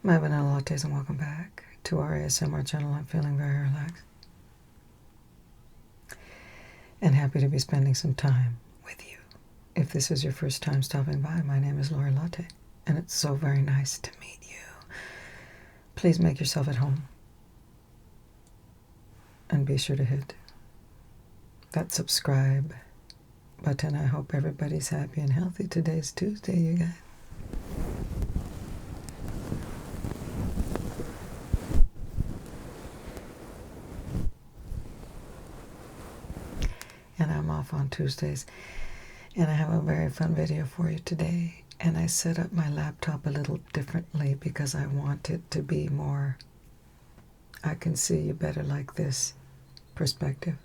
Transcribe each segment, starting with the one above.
My Vanilla Lattes and welcome back to our ASMR channel. I'm feeling very relaxed and happy to be spending some time with you. If this is your first time stopping by, my name is Lori Latte, and it's so very nice to meet you. Please make yourself at home and be sure to hit that subscribe button. I hope everybody's happy and healthy. Today's Tuesday, you guys. And I'm off on Tuesdays, and I have a very fun video for you today. And I set up my laptop a little differently because I want it to be more, I can see you better like this perspective.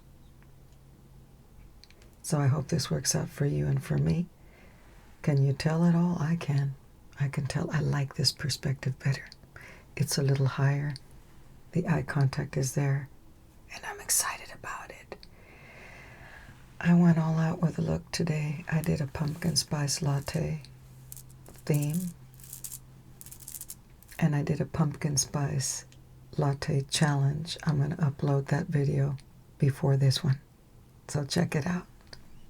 So I hope this works out for you and for me. Can you tell at all? I can. I can tell I like this perspective better. It's a little higher. The eye contact is there, and I'm excited about it. I went all out with a look today. I did a pumpkin spice latte theme, and I did a pumpkin spice latte challenge. I'm going to upload that video before this one, so check it out.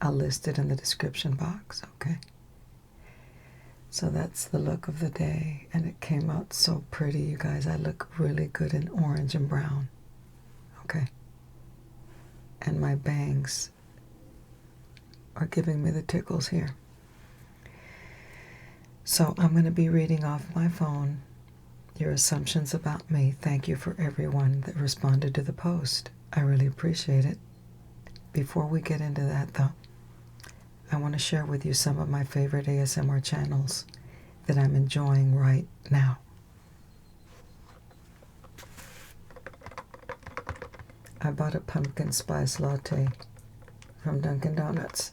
I'll list it in the description box, okay? So that's the look of the day, and it came out so pretty, you guys. I look really good in orange and brown, okay? And my bangs are giving me the tickles here. So I'm going to be reading off my phone your assumptions about me. Thank you for everyone that responded to the post. I really appreciate it. Before we get into that, though, I want to share with you some of my favorite ASMR channels that I'm enjoying right now. I bought a pumpkin spice latte from Dunkin' Donuts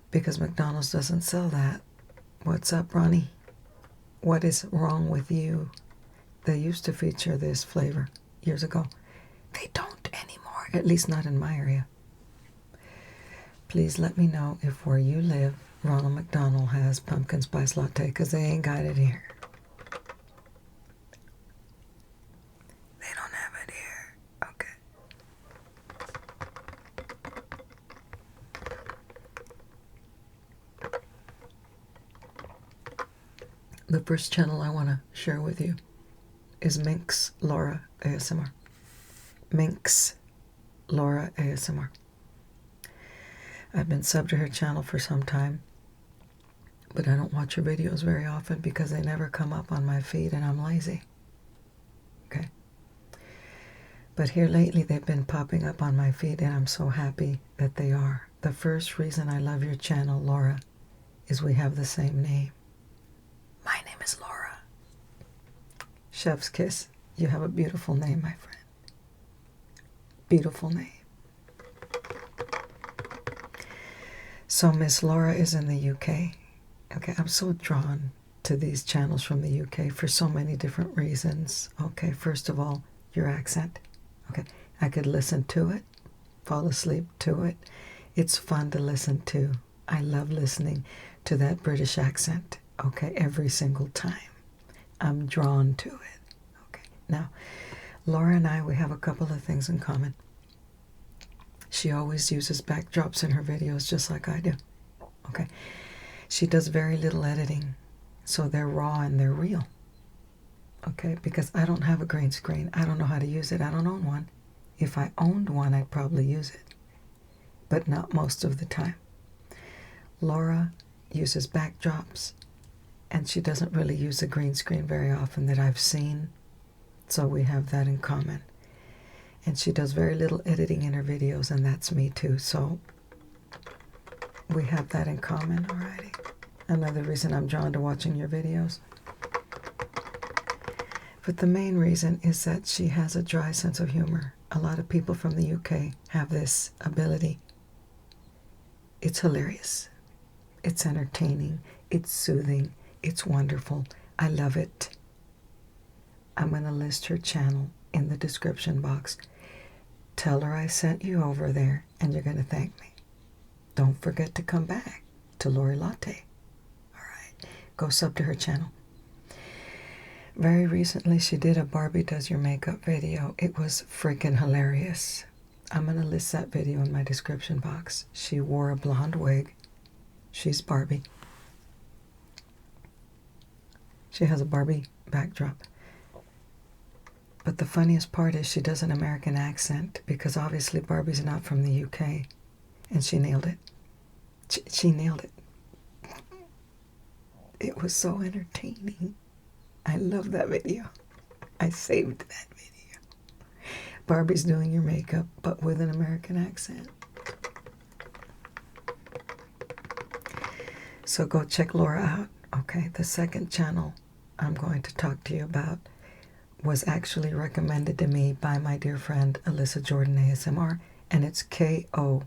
because McDonald's doesn't sell that. What's up, Ronnie? What is wrong with you? They used to feature this flavor years ago. They don't anymore, at least not in my area. Please let me know if where you live, Ronald McDonald has pumpkin spice latte, because they ain't got it here. They don't have it here. Okay. The first channel I want to share with you is Minx Laura ASMR. Minx Laura ASMR. I've been subbed to her channel for some time, but I don't watch her videos very often because they never come up on my feed and I'm lazy. Okay. But here lately they've been popping up on my feed, and I'm so happy that they are. The first reason I love your channel, Laura, is we have the same name. My name is Laura. Chef's kiss. You have a beautiful name, my friend. Beautiful name. So Miss Laura is in the UK. Okay, I'm so drawn to these channels from the UK for so many different reasons. Okay, first of all, your accent. Okay, I could listen to it, fall asleep to it. It's fun to listen to. I love listening to that British accent. Okay, every single time. I'm drawn to it. Okay, now, Laura and I, we have a couple of things in common. She always uses backdrops in her videos just like I do. Okay. She does very little editing, so they're raw and they're real. Okay, because I don't have a green screen. I don't know how to use it. I don't own one. If I owned one, I'd probably use it, but not most of the time. Laura uses backdrops, and she doesn't really use a green screen very often that I've seen, so we have that in common. And she does very little editing in her videos, and that's me too. So we have that in common. Alrighty. Another reason I'm drawn to watching your videos. But the main reason is that she has a dry sense of humor. A lot of people from the UK have this ability. It's hilarious. It's entertaining. It's soothing. It's wonderful. I love it. I'm going to list her channel in the description box. Tell her I sent you over there, and you're going to thank me. Don't forget to come back to Lori Latte. All right. Go sub to her channel. Very recently, she did a Barbie Does Your Makeup video. It was freaking hilarious. I'm going to list that video in my description box. She wore a blonde wig. She's Barbie. She has a Barbie backdrop. But the funniest part is she does an American accent because obviously Barbie's not from the UK. And she nailed it. She nailed it. It was so entertaining. I love that video. I saved that video. Barbie's doing your makeup, but with an American accent. So go check Laura out. Okay, the second channel I'm going to talk to you about was actually recommended to me by my dear friend Alyssa Jordan ASMR, and it's KO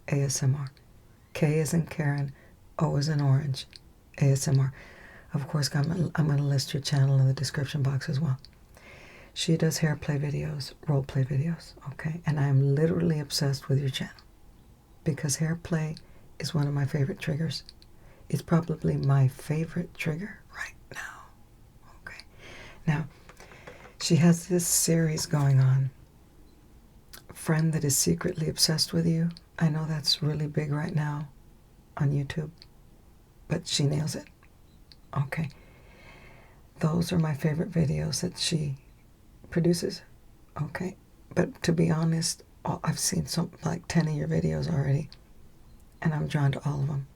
ASMR. K is in Karen, O is in Orange, ASMR. Of course, I'm going to list your channel in the description box as well. She does hair play videos, role play videos, okay? And I am literally obsessed with your channel because hair play is one of my favorite triggers. It's probably my favorite trigger right now, okay? Now, she has this series going on, Friend That Is Secretly Obsessed With You. I know that's really big right now on YouTube, but she nails it. Okay. Those are my favorite videos that she produces. Okay. But to be honest, I've seen like 10 of your videos already, and I'm drawn to all of them.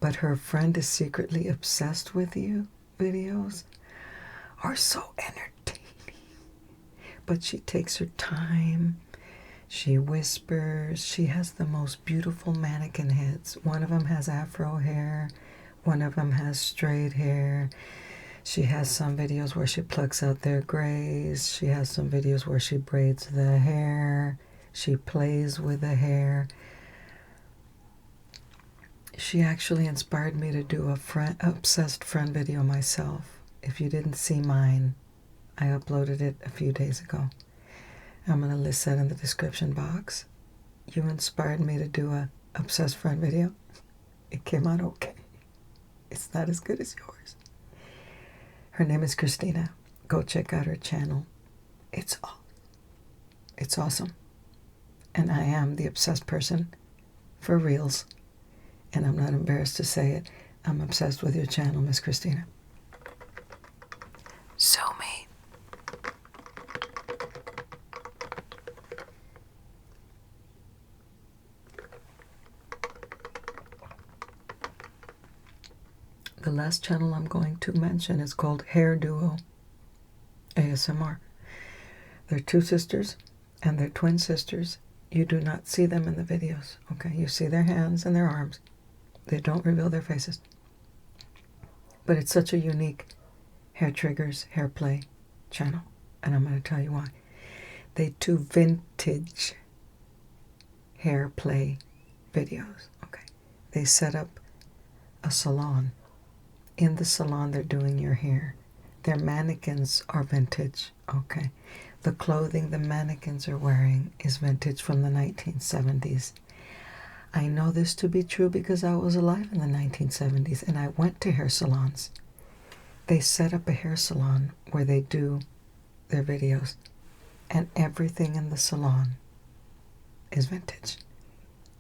But her Friend Is Secretly Obsessed With You videos are so entertaining. But she takes her time. She whispers. She has the most beautiful mannequin heads. One of them has afro hair. One of them has straight hair. She has some videos where she plucks out their grays. She has some videos where she braids the hair. She plays with the hair. She actually inspired me to do a obsessed friend video myself. If you didn't see mine, I uploaded it a few days ago. I'm going to list that in the description box. You inspired me to do a obsessed friend video. It came out okay. It's not as good as yours. Her name is Christina. Go check out her channel. It's awesome. And I am the obsessed person for reals. And I'm not embarrassed to say it. I'm obsessed with your channel, Miss Christina. Soulmate. The last channel I'm going to mention is called Hair Duo ASMR. They're two sisters, and they're twin sisters. You do not see them in the videos, okay? You see their hands and their arms. They don't reveal their faces. But it's such a unique hair triggers, hair play channel, and I'm going to tell you why. They do vintage hair play videos, okay? They set up a salon. In the salon, they're doing your hair. Their mannequins are vintage, okay? The clothing the mannequins are wearing is vintage from the 1970s. I know this to be true because I was alive in the 1970s and I went to hair salons. They set up a hair salon where they do their videos, and everything in the salon is vintage.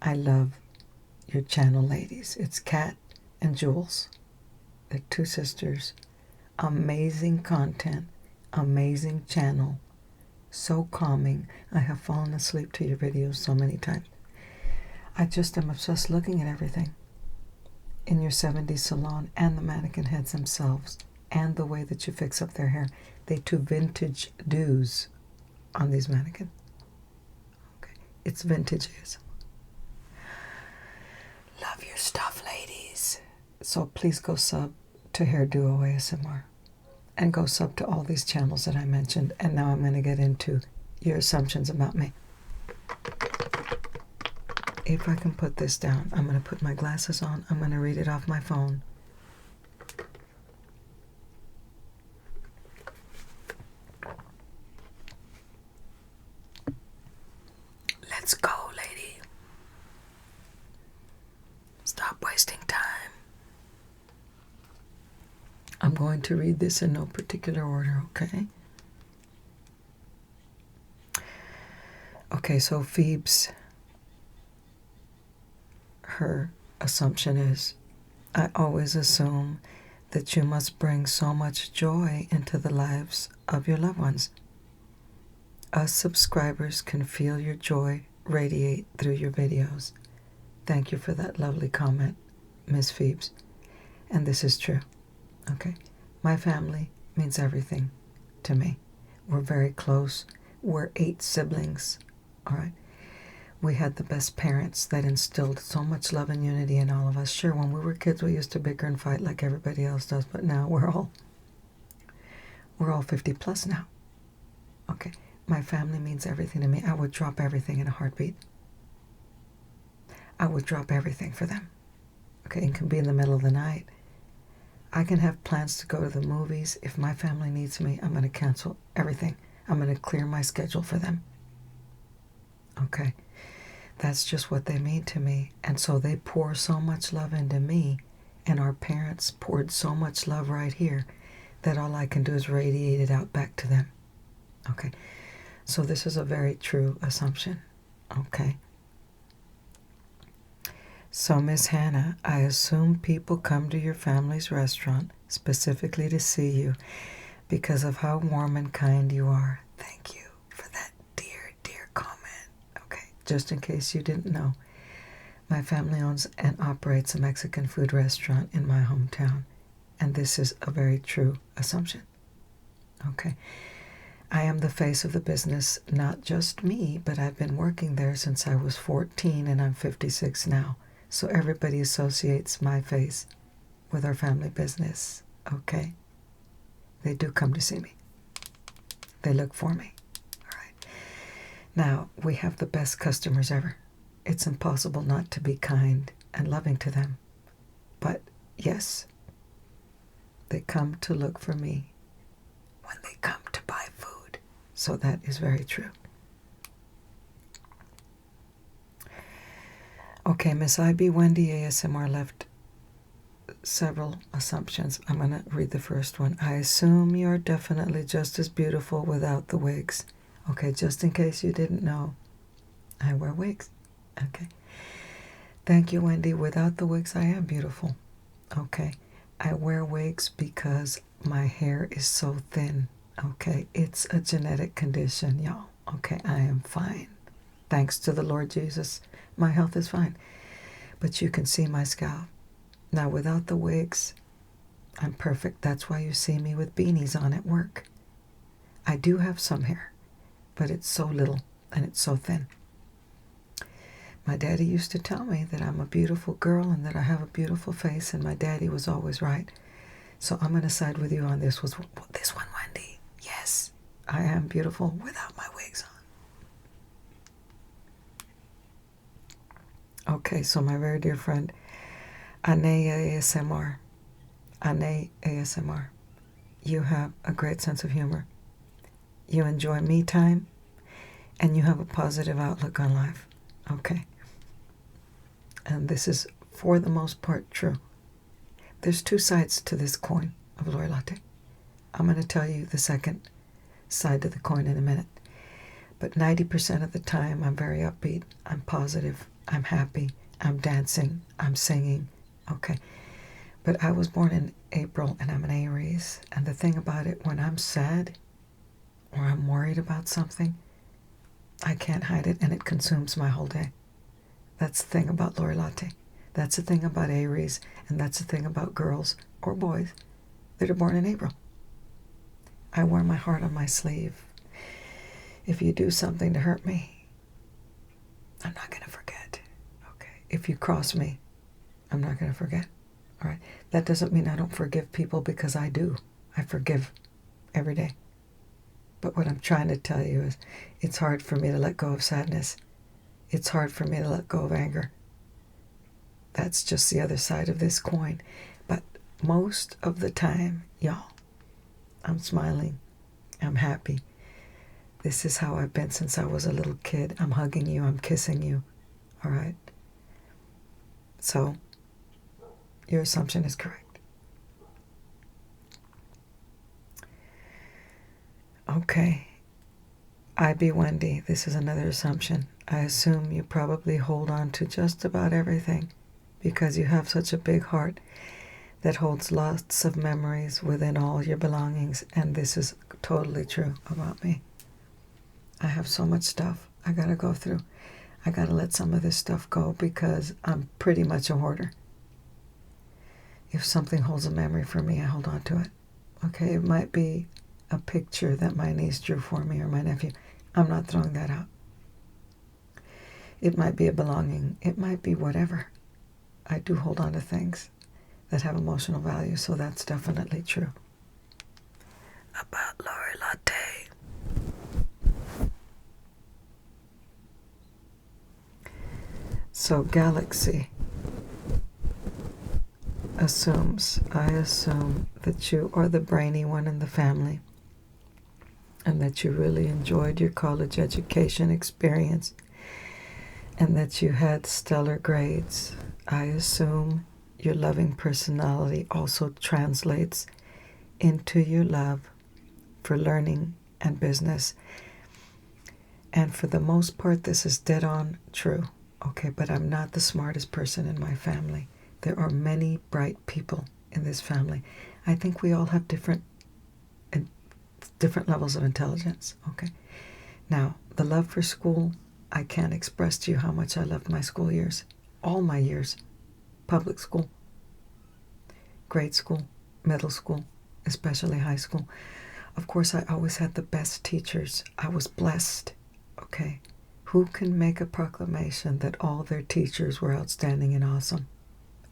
I love your channel, ladies. It's Kat and Jules. They're two sisters. Amazing content. Amazing channel. So calming. I have fallen asleep to your videos so many times. I just am obsessed looking at everything in your 70s salon and the mannequin heads themselves and the way that you fix up their hair. They do vintage do's on these mannequins. Okay. It's vintage ASMR. Love your stuff, ladies. So please go sub to Hair Duo ASMR and go sub to all these channels that I mentioned. And now I'm going to get into your assumptions about me. If I can put this down, I'm going to put my glasses on. I'm going to read it off my phone. Let's go, lady. Stop wasting time. I'm going to read this in no particular order, okay? Okay, so Phoebe's, her assumption is, I always assume that you must bring so much joy into the lives of your loved ones. Us subscribers can feel your joy radiate through your videos. Thank you for that lovely comment, Miss Phoebes. And this is true, okay? My family means everything to me. We're very close. We're 8 siblings, all right? We had the best parents that instilled so much love and unity in all of us. Sure, when we were kids, we used to bicker and fight like everybody else does, but now we're all 50 plus now. Okay, my family means everything to me. I would drop everything in a heartbeat. I would drop everything for them. Okay, it can be in the middle of the night. I can have plans to go to the movies. If my family needs me, I'm going to cancel everything. I'm going to clear my schedule for them. Okay. That's just what they mean to me. And so they pour so much love into me, and our parents poured so much love right here that all I can do is radiate it out back to them. Okay. So this is a very true assumption. Okay. So, Miss Hannah, I assume people come to your family's restaurant specifically to see you because of how warm and kind you are. Thank you for that dear, dear comment. Okay, just in case you didn't know, my family owns and operates a Mexican food restaurant in my hometown, and this is a very true assumption. Okay. I am the face of the business, not just me, but I've been working there since I was 14 and I'm 56 now. So everybody associates my face with our family business, okay? They do come to see me. They look for me, all right? Now, we have the best customers ever. It's impossible not to be kind and loving to them. But yes, they come to look for me when they come to buy food. So that is very true. Okay, Miss IB Wendy ASMR left several assumptions. I'm going to read the first one. I assume you're definitely just as beautiful without the wigs. Okay, just in case you didn't know, I wear wigs. Okay. Thank you, Wendy. Without the wigs, I am beautiful. Okay. I wear wigs because my hair is so thin. Okay. It's a genetic condition, y'all. Okay. I am fine. Thanks to the Lord Jesus, my health is fine. But you can see my scalp. Now, without the wigs, I'm perfect. That's why you see me with beanies on at work. I do have some hair, but it's so little and it's so thin. My daddy used to tell me that I'm a beautiful girl and that I have a beautiful face, and my daddy was always right. So I'm going to side with you on this one, Wendy. Yes, I am beautiful without my wigs on. Okay, so my very dear friend, Ane ASMR, you have a great sense of humor. You enjoy me time, and you have a positive outlook on life. Okay. And this is, for the most part, true. There's 2 sides to this coin of Lori Latte. I'm going to tell you the second side to the coin in a minute. But 90% of the time, I'm very upbeat. I'm positive. I'm happy. I'm dancing. I'm singing. Okay. But I was born in April, and I'm an Aries. And the thing about it, when I'm sad or I'm worried about something, I can't hide it, and it consumes my whole day. That's the thing about Lori Latte. That's the thing about Aries, and that's the thing about girls or boys that are born in April. I wear my heart on my sleeve. If you do something to hurt me, I'm not going to forget. Okay. If you cross me, I'm not going to forget. All right. That doesn't mean I don't forgive people, because I do. I forgive every day. But what I'm trying to tell you is, it's hard for me to let go of sadness. It's hard for me to let go of anger. That's just the other side of this coin. But most of the time, y'all, I'm smiling. I'm happy. This is how I've been since I was a little kid. I'm hugging you. I'm kissing you. All right? So, your assumption is correct. Okay. I be Wendy. This is another assumption. I assume you probably hold on to just about everything because you have such a big heart that holds lots of memories within all your belongings, and this is totally true about me. I have so much stuff I gotta go through. I gotta let some of this stuff go because I'm pretty much a hoarder. If something holds a memory for me, I hold on to it. Okay, it might be a picture that my niece drew for me or my nephew. I'm not throwing that out. It might be a belonging. It might be whatever. I do hold on to things that have emotional value, so that's definitely true. About Lori Latte. So Galaxy assumes, I assume that you are the brainy one in the family and that you really enjoyed your college education experience and that you had stellar grades. I assume your loving personality also translates into your love for learning and business. And for the most part, this is dead on true. Okay, but I'm not the smartest person in my family. There are many bright people in this family. I think we all have different levels of intelligence. Okay. Now, the love for school, I can't express to you how much I loved my school years. All my years. Public school, grade school, middle school, especially high school. Of course, I always had the best teachers. I was blessed. Okay. Who can make a proclamation that all their teachers were outstanding and awesome?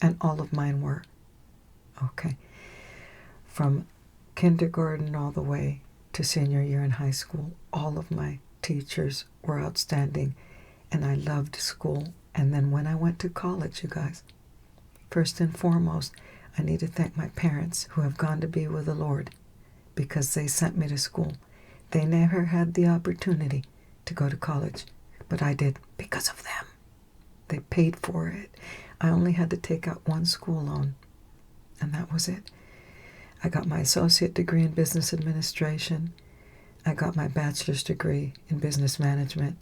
And all of mine were. Okay. From kindergarten all the way to senior year in high school, all of my teachers were outstanding, and I loved school. And then when I went to college, you guys, first and foremost, I need to thank my parents who have gone to be with the Lord because they sent me to school. They never had the opportunity to go to college, but I did because of them. They paid for it. I only had to take out one school loan, and that was it. I got my associate degree in business administration. I got my bachelor's degree in business management.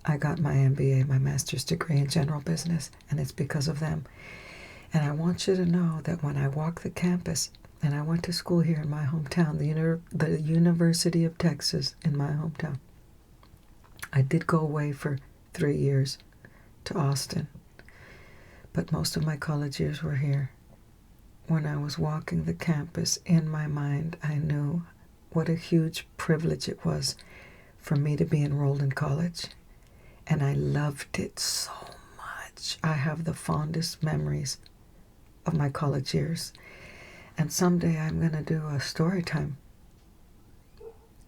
I got my MBA, my master's degree in general business, and it's because of them. And I want you to know that when I walk the campus, and I went to school here in my hometown, the University of Texas in my hometown. I did go away for 3 years to Austin, but most of my college years were here. When I was walking the campus, in my mind, I knew what a huge privilege it was for me to be enrolled in college. And I loved it so much. I have the fondest memories of my college years. And someday I'm going to do a story time.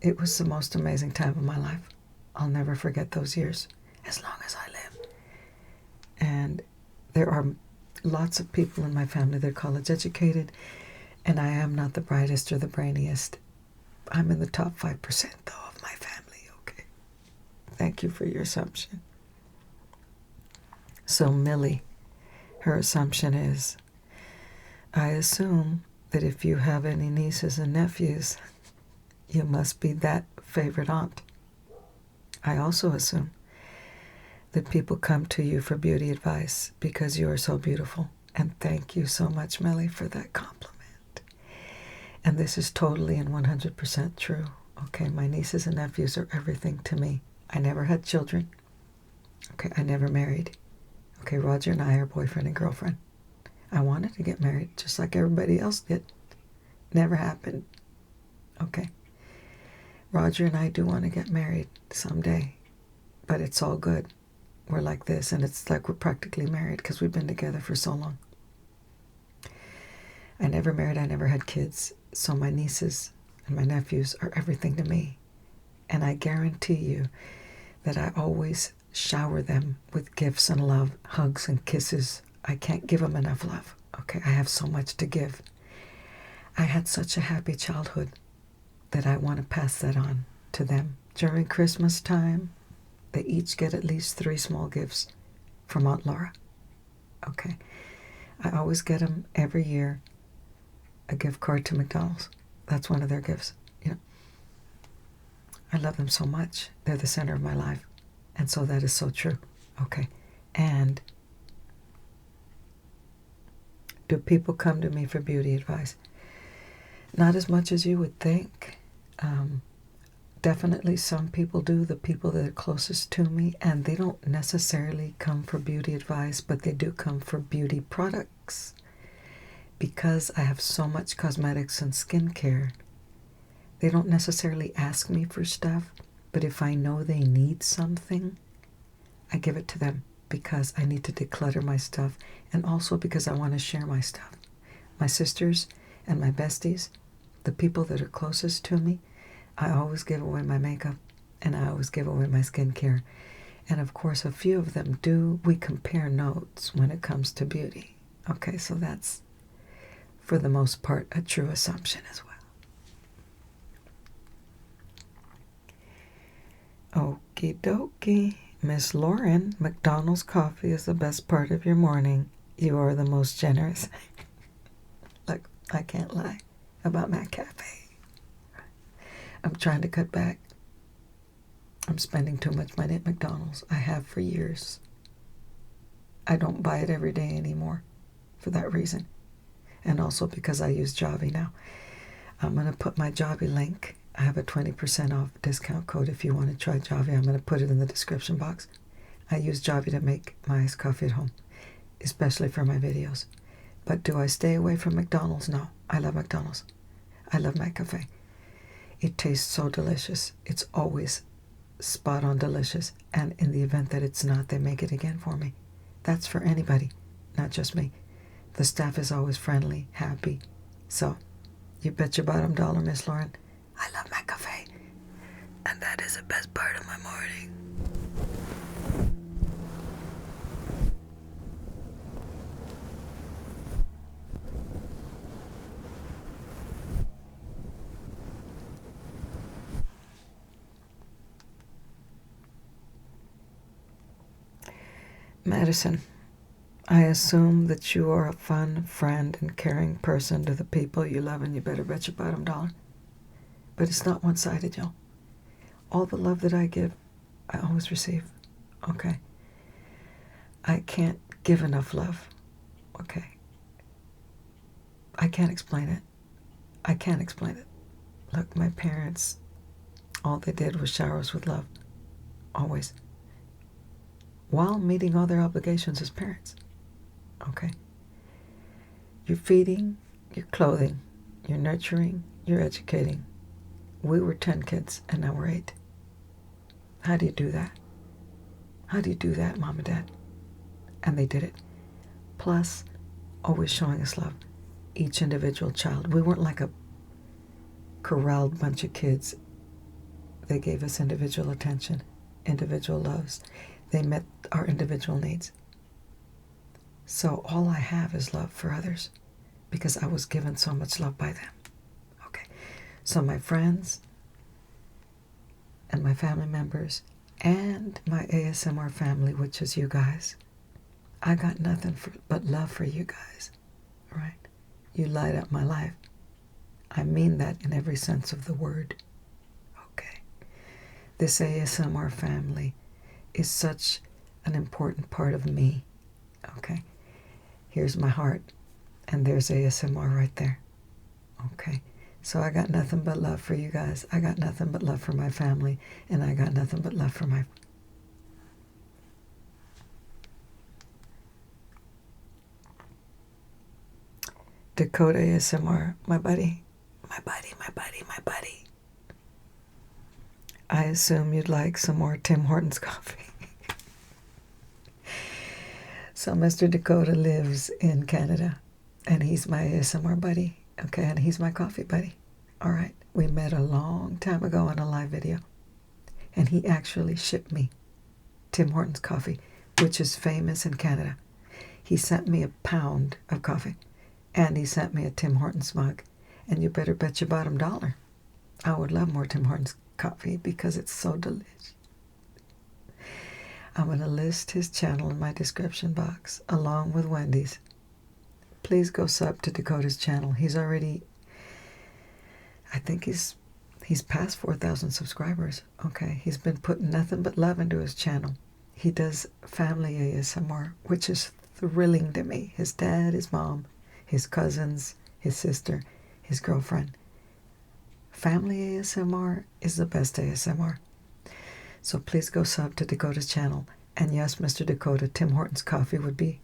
It was the most amazing time of my life. I'll never forget those years, as long as I live. And there are lots of people in my family that are college educated, and I am not the brightest or the brainiest. I'm in the top 5%, though, of my family, okay? Thank you for your assumption. So Millie, her assumption is, I assume that if you have any nieces and nephews, you must be that favorite aunt. I also assume that people come to you for beauty advice because you are so beautiful. And thank you so much, Millie, for that compliment. And this is totally and 100% true. Okay, my nieces and nephews are everything to me. I never had children. Okay, I never married. Okay, Roger and I are boyfriend and girlfriend. I wanted to get married just like everybody else did. Never happened. Okay. Roger and I do want to get married someday, but it's all good. We're like this, and it's like we're practically married because we've been together for so long. I never married, I never had kids, so my nieces and my nephews are everything to me. And I guarantee you that I always shower them with gifts and love, hugs and kisses. I can't give them enough love. Okay, I have so much to give. I had such a happy childhood that I want to pass that on to them. During Christmas time, they each get at least 3 small gifts from Aunt Laura. Okay. I always get them every year a gift card to McDonald's. That's one of their gifts. You know, I love them so much. They're the center of my life. And so that is so true. Okay. And do people come to me for beauty advice? Not as much as you would think. Definitely some people do, the people that are closest to me, and they don't necessarily come for beauty advice, but they do come for beauty products. Because I have so much cosmetics and skincare, they don't necessarily ask me for stuff, but if I know they need something, I give it to them because I need to declutter my stuff, and also because I want to share my stuff. My sisters and my besties, the people that are closest to me, I always give away my makeup, and I always give away my skincare. And of course, a few of them do. We compare notes when it comes to beauty. Okay, so that's, for the most part, a true assumption as well. Okie dokie. Miss Lauren, McDonald's coffee is the best part of your morning. You are the most generous. Look, I can't lie about my cafe. I'm trying to cut back. I'm spending too much money at McDonald's. I have for years. I don't buy it every day anymore for that reason. And also because I use Javi now. I'm going to put my Javi link. I have a 20% off discount code if you want to try Javi. I'm going to put it in the description box. I use Javi to make my iced coffee at home, especially for my videos. But do I stay away from McDonald's? No. I love McDonald's. I love my cafe. It tastes so delicious. It's always spot on delicious. And in the event that it's not, they make it again for me. That's for anybody, not just me. The staff is always friendly, happy. So, you bet your bottom dollar, Miss Lauren, I love my cafe. And that is the best part of my morning. Madison, I assume that you are a fun, friend, and caring person to the people you love, and you better bet your bottom dollar. But it's not one-sided, y'all. All the love that I give, I always receive. Okay? I can't give enough love. Okay? I can't explain it. I can't explain it. Look, my parents, all they did was shower us with love. Always. While meeting all their obligations as parents. Okay? You're feeding, you're clothing, you're nurturing, you're educating. We were 10 kids, and now we're 8. How do you do that? How do you do that, Mom and Dad? And they did it. Plus, always showing us love. Each individual child. We weren't like a corralled bunch of kids. They gave us individual attention, individual loves. They met our individual needs. So all I have is love for others because I was given so much love by them. Okay. So my friends and my family members and my ASMR family, which is you guys, I got nothing but love for you guys. All right? You light up my life. I mean that in every sense of the word. Okay. This ASMR family is such an important part of me. Okay. Here's my heart, and there's ASMR right there. Okay. So I got nothing but love for you guys. I got nothing but love for my family, and I got nothing but love for my Dakota ASMR, my buddy. I assume you'd like some more Tim Hortons coffee. So Mr. Dakota lives in Canada, and he's my ASMR buddy, okay, and he's my coffee buddy. All right, we met a long time ago on a live video, and he actually shipped me Tim Hortons coffee, which is famous in Canada. He sent me a pound of coffee, and he sent me a Tim Hortons mug, and you better bet your bottom dollar I would love more Tim Hortons coffee because it's so delicious. I'm going to list his channel in my description box along with Wendy's. Please go sub to Dakota's channel. He's already, I think he's He's past 4,000 subscribers. Okay, he's been putting nothing but love into his channel. He does family ASMR, which is thrilling to me. His dad, his mom, his cousins, his sister, his girlfriend. Family ASMR is the best ASMR. So please go sub to Dakota's channel. And yes, Mr. Dakota, Tim Hortons coffee would be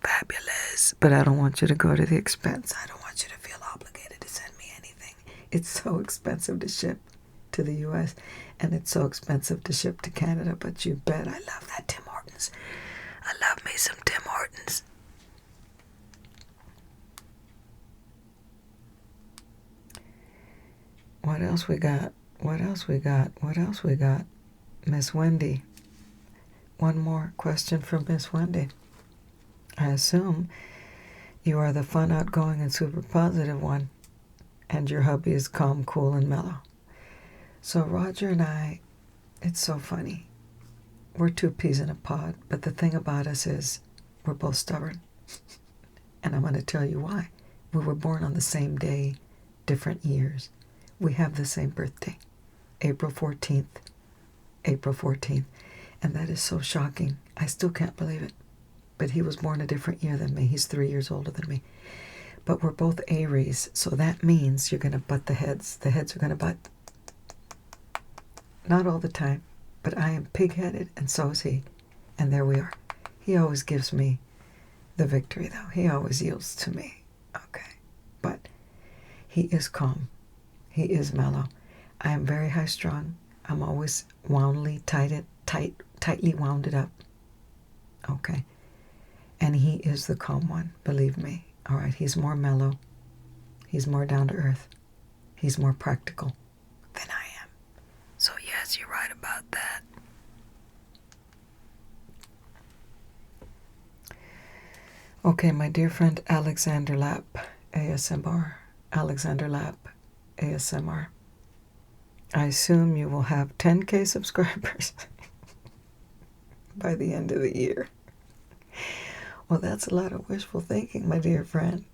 fabulous. But I don't want you to go to the expense. I don't want you to feel obligated to send me anything. It's so expensive to ship to the U.S. and it's so expensive to ship to Canada. But you bet I love that Tim Hortons. I love me some Tim Hortons. What else we got? What else we got? What else we got? Miss Wendy. One more question from Miss Wendy. I assume you are the fun, outgoing, and super positive one, and your hubby is calm, cool, and mellow. So Roger and I, it's so funny. We're two peas in a pod, but the thing about us is we're both stubborn. And I'm going to tell you why. We were born on the same day, different years. We have the same birthday, April 14th. April 14th. And that is so shocking. I still can't believe it. But he was born a different year than me. He's 3 years older than me. But we're both Aries, so that means you're going to butt the heads. The heads are going to butt. Not all the time, but I am pig-headed, and so is he. And there we are. He always gives me the victory, though. He always yields to me. Okay. But he is calm. He is mellow. I am very high-strung. I'm always tightly wounded up. Okay. And he is the calm one, believe me. All right, he's more mellow. He's more down to earth. He's more practical than I am. So yes, you're right about that. Okay, my dear friend Alexander Lapp, ASMR. Alexander Lapp, ASMR. I assume you will have 10K subscribers by the end of the year. Well, that's a lot of wishful thinking, my dear friend.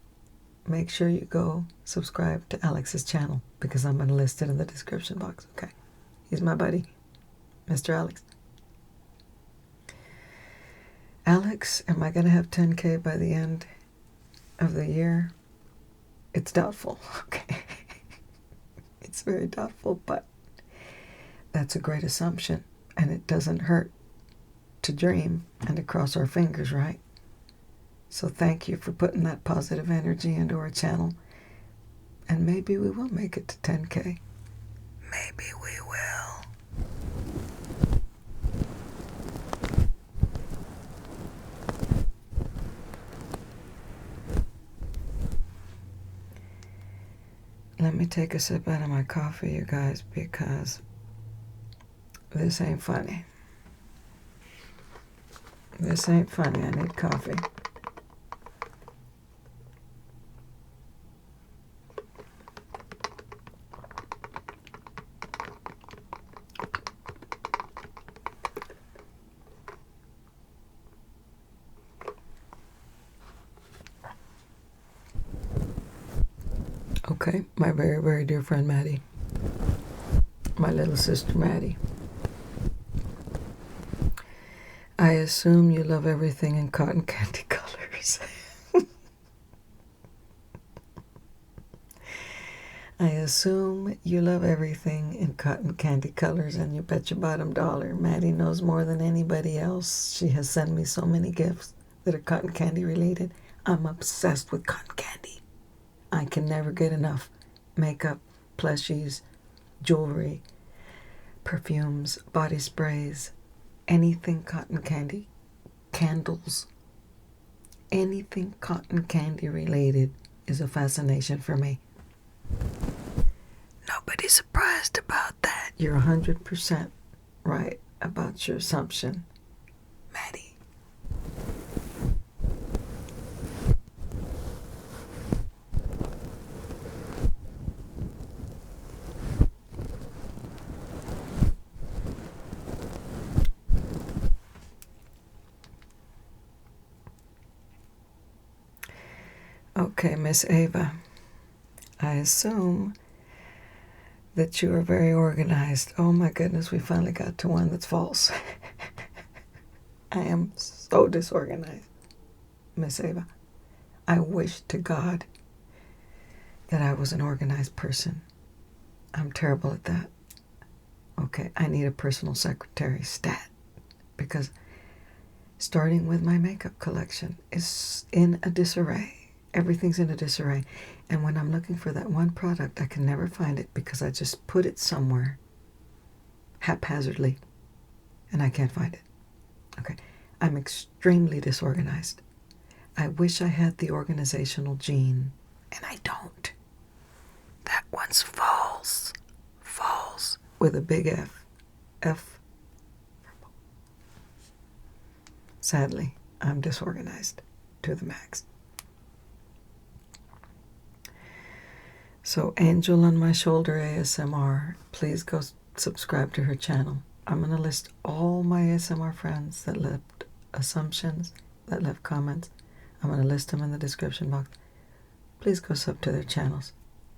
Make sure you go subscribe to Alex's channel because I'm going to list it in the description box, okay? He's my buddy, Mr. Alex. Alex, am I going to have 10K by the end of the year? It's doubtful, okay? It's very doubtful, but that's a great assumption, and it doesn't hurt to dream and to cross our fingers, right? So thank you for putting that positive energy into our channel, and maybe we will make it to 10K. Maybe we will. Let me take a sip out of my coffee, you guys, because this ain't funny. This ain't funny. I need coffee. Okay, my very, very dear friend Maddie. My little sister Maddie. I assume you love everything in cotton candy colors. I assume you love everything in cotton candy colors, and you bet your bottom dollar Maddie knows more than anybody else. She has sent me so many gifts that are cotton candy related. I'm obsessed with cotton candy. I can never get enough. Makeup, plushies, jewelry, perfumes, body sprays, anything cotton candy, candles, anything cotton candy related is a fascination for me. Nobody's surprised about that. You're 100% right about your assumption, Maddie. Okay, Miss Ava, I assume that you are very organized. Oh my goodness, we finally got to one that's false. I am so disorganized, Miss Ava. I wish to God that I was an organized person. I'm terrible at that. Okay, I need a personal secretary, stat, because starting with my makeup collection is in a disarray. Everything's in a disarray. And when I'm looking for that one product, I can never find it because I just put it somewhere haphazardly and I can't find it. Okay, I'm extremely disorganized. I wish I had the organizational gene, and I don't. That one's false. False. With a big F. F. Sadly, I'm disorganized to the max. So Angel on My Shoulder ASMR, please go subscribe to her channel. I'm going to list all my ASMR friends that left assumptions, that left comments. I'm going to list them in the description box. Please go sub to their channels.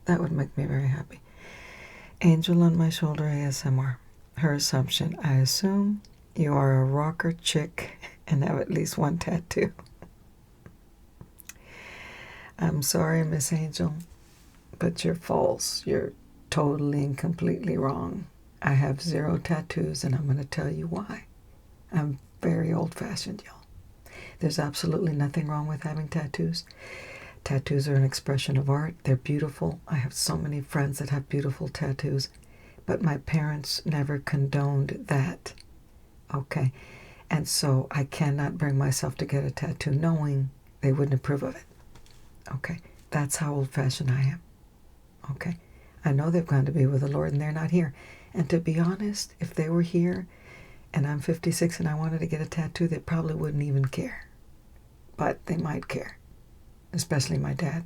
That would make me very happy. Angel on My Shoulder ASMR. Her assumption, I assume you are a rocker chick and have at least one tattoo. I'm sorry, Miss Angel, but you're false. You're totally and completely wrong. I have 0 tattoos, and I'm going to tell you why. I'm very old-fashioned, y'all. There's absolutely nothing wrong with having tattoos. Tattoos are an expression of art. They're beautiful. I have so many friends that have beautiful tattoos, but my parents never condoned that. Okay, and so I cannot bring myself to get a tattoo knowing they wouldn't approve of it. Okay, that's how old-fashioned I am. Okay, I know they've gone to be with the Lord and they're not here. And to be honest, if they were here and I'm 56 and I wanted to get a tattoo, they probably wouldn't even care. But they might care, especially my dad.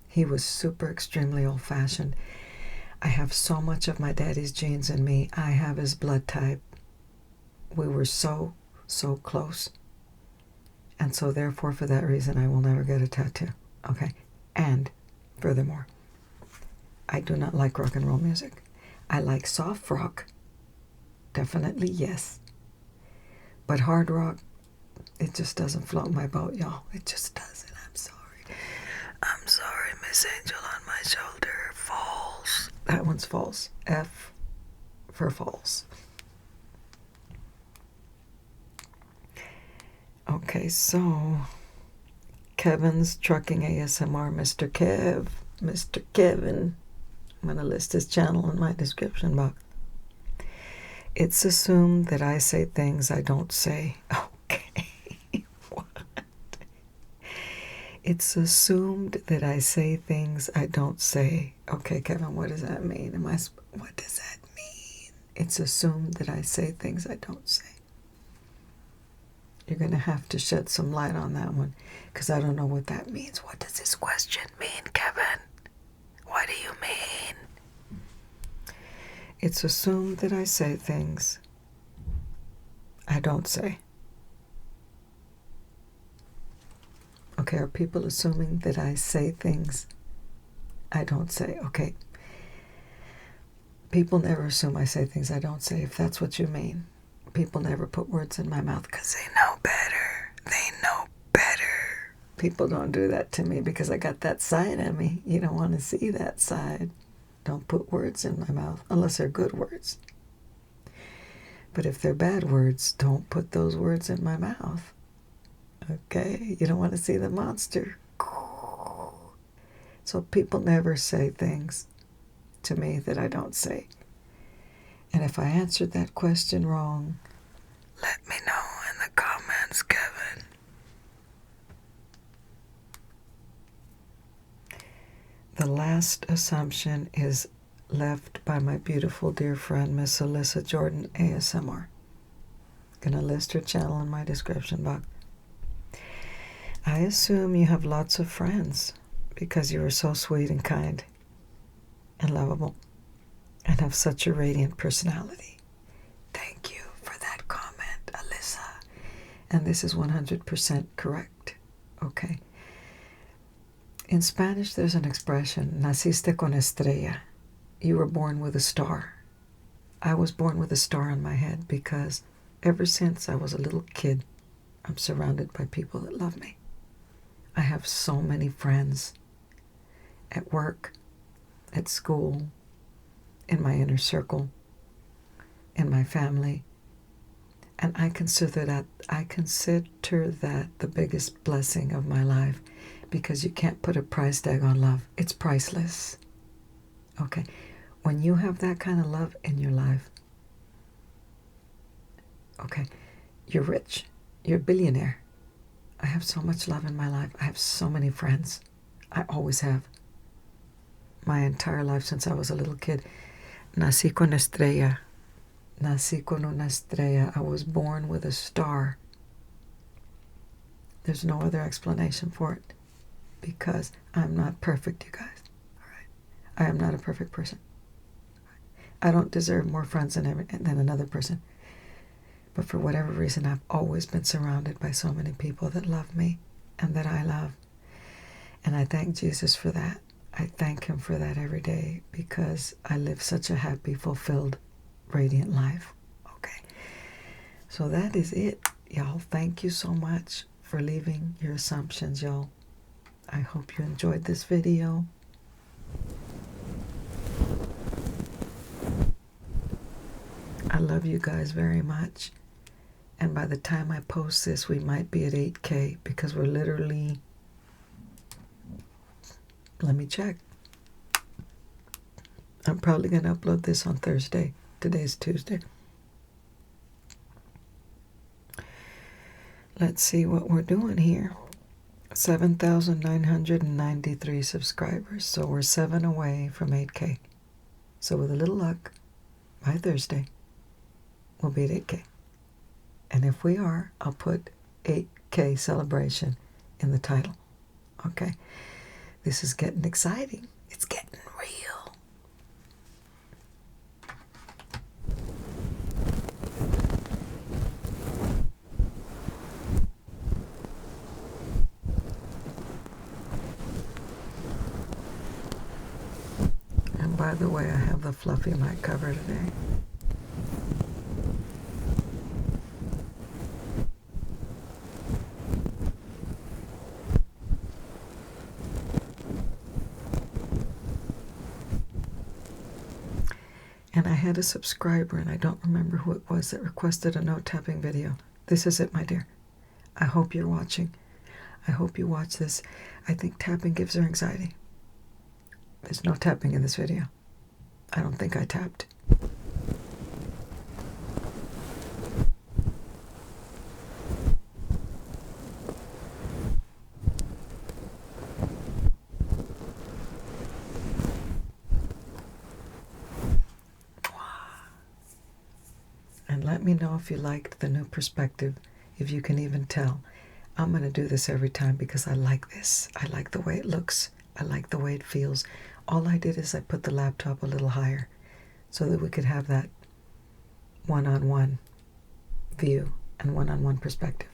He was super extremely old-fashioned. I have so much of my daddy's genes in me. I have his blood type. We were so close. And so therefore, for that reason, I will never get a tattoo. Okay? And furthermore, I do not like rock and roll music. I like soft rock. Definitely, yes. But hard rock, it just doesn't float my boat, y'all. It just doesn't. I'm sorry. I'm sorry, Miss Angel on My Shoulder. False. That one's false. F for false. Okay, so Kevin's Trucking ASMR, Mr. Kev. Mr. Kevin. I'm going to list his channel in my description box. It's assumed that I say things I don't say. Okay. What? It's assumed that I say things I don't say. Okay, Kevin, what does that mean? What does that mean? It's assumed that I say things I don't say. You're going to have to shed some light on that one because I don't know what that means. What does this question mean, Kevin? What do you mean? It's assumed that I say things I don't say. Okay, are people assuming that I say things I don't say? Okay. People never assume I say things I don't say, if that's what you mean. People never put words in my mouth because they know better. They know better. People don't do that to me because I got that side in me. You don't want to see that side. Don't put words in my mouth unless they're good words. But if they're bad words, don't put those words in my mouth. Okay? You don't want to see the monster. So people never say things to me that I don't say. And if I answered that question wrong, let me know in the comments, Kevin. The last assumption is left by my beautiful dear friend, Miss Alyssa Jordan ASMR. Gonna list her channel in my description box. I assume you have lots of friends because you are so sweet and kind and lovable and have such a radiant personality. Thank you for that comment, Alyssa. And this is 100% correct. Okay. In Spanish, there's an expression, naciste con estrella. You were born with a star. I was born with a star on my head because ever since I was a little kid, I'm surrounded by people that love me. I have so many friends at work, at school, in my inner circle, in my family, and I consider that the biggest blessing of my life, because you can't put a price tag on love. It's priceless. Okay, when you have that kind of love in your life, okay, you're rich, you're a billionaire. I have so much love in my life. I have so many friends. I always have. My entire life since I was a little kid. Nací con estrella. Nací con una estrella. I was born with a star. There's no other explanation for it. Because I'm not perfect, you guys. All right? I am not a perfect person. I don't deserve more friends than another person. But for whatever reason, I've always been surrounded by so many people that love me and that I love. And I thank Jesus for that. I thank him for that every day because I live such a happy, fulfilled, radiant life. Okay. So that is it, y'all. Thank you so much for leaving your assumptions, y'all. I hope you enjoyed this video. I love you guys very much. And by the time I post this, we might be at 8K because we're literally... Let me check. I'm probably going to upload this on Thursday. Today's Tuesday. Let's see what we're doing here. 7,993 subscribers. So we're 7 away from 8K. So with a little luck, by Thursday, we'll be at 8K. And if we are, I'll put 8K celebration in the title. Okay? This is getting exciting. It's getting real. And by the way, I have the fluffy mic cover today. And I had a subscriber, and I don't remember who it was, that requested a no tapping video. This is it, my dear. I hope you're watching. I hope you watch this. I think tapping gives her anxiety. There's no tapping in this video. I don't think I tapped. And let me know if you liked the new perspective, if you can even tell. I'm going to do this every time because I like this. I like the way it looks. I like the way it feels. All I did is I put the laptop a little higher so that we could have that one-on-one view and one-on-one perspective.